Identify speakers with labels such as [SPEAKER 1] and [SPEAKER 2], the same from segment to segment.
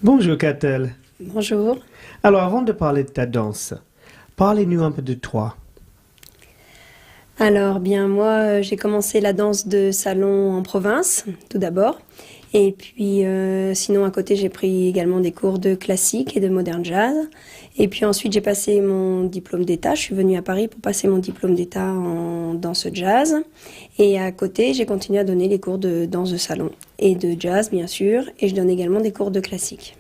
[SPEAKER 1] Bonjour Catel.
[SPEAKER 2] Bonjour.
[SPEAKER 1] Alors avant de parler de ta danse, parlez-nous un peu de toi.
[SPEAKER 2] Alors bien moi j'ai commencé la danse de salon en province tout d'abord et puis sinon à côté j'ai pris également des cours de classique et de modern jazz et puis ensuite j'ai passé mon diplôme d'état, je suis venue à Paris pour passer mon diplôme d'état en danse jazz et à côté j'ai continué à donner les cours de danse de salon et de jazz bien sûr et je donne également des cours de classique.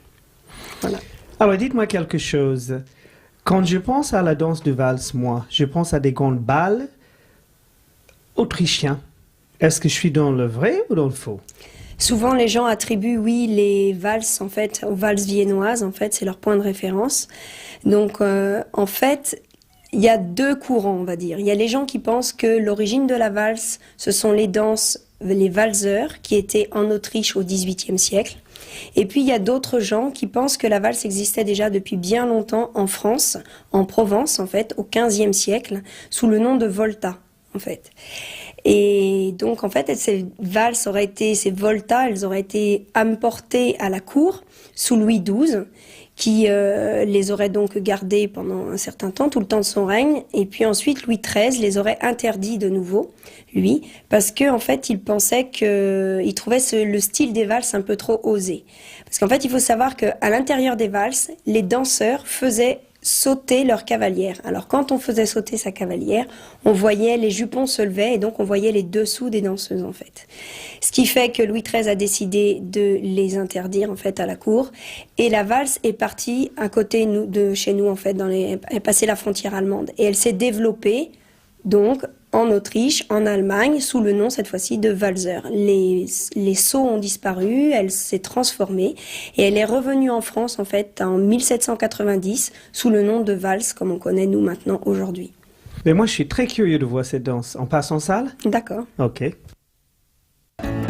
[SPEAKER 2] Voilà.
[SPEAKER 1] Alors dites-moi quelque chose. Quand je pense à la danse de valse, moi, je pense à des grandes balles autrichiens. Est-ce que je suis dans le vrai ou dans le faux?
[SPEAKER 2] Souvent, les gens attribuent, oui, les valses, en fait, aux valses viennoises, en fait, c'est leur point de référence. Donc, en fait, il y a deux courants, on va dire. Il y a les gens qui pensent que l'origine de la valse, ce sont les danses, les valseurs, qui étaient en Autriche au XVIIIe siècle. Et puis, il y a d'autres gens qui pensent que la valse existait déjà depuis bien longtemps en France, en Provence, en fait, au XVe siècle, sous le nom de volta, en fait. Et donc, en fait, ces valses auraient été, ces voltas, elles auraient été importées à la cour sous Louis XII, qui les aurait donc gardées pendant un certain temps, tout le temps de son règne. Et puis ensuite, Louis XIII les aurait interdits de nouveau, lui, parce que en fait, il pensait il trouvait le style des valses un peu trop osé. Parce qu'en fait, il faut savoir qu'à l'intérieur des valses, les danseurs faisaient sauter leur cavalière. Alors quand on faisait sauter sa cavalière, on voyait les jupons se levaient et donc on voyait les dessous des danseuses en fait. Ce qui fait que Louis XIII a décidé de les interdire en fait à la cour et la valse est partie à côté de chez nous en fait, elle est passée la frontière allemande et elle s'est développée donc en Autriche, en Allemagne, sous le nom cette fois-ci de Walzer. Les sauts ont disparu, elle s'est transformée et elle est revenue en France en fait en 1790 sous le nom de valse comme on connaît nous maintenant aujourd'hui.
[SPEAKER 1] Mais moi je suis très curieux de voir cette danse. On passe en salle?
[SPEAKER 2] D'accord.
[SPEAKER 1] Ok.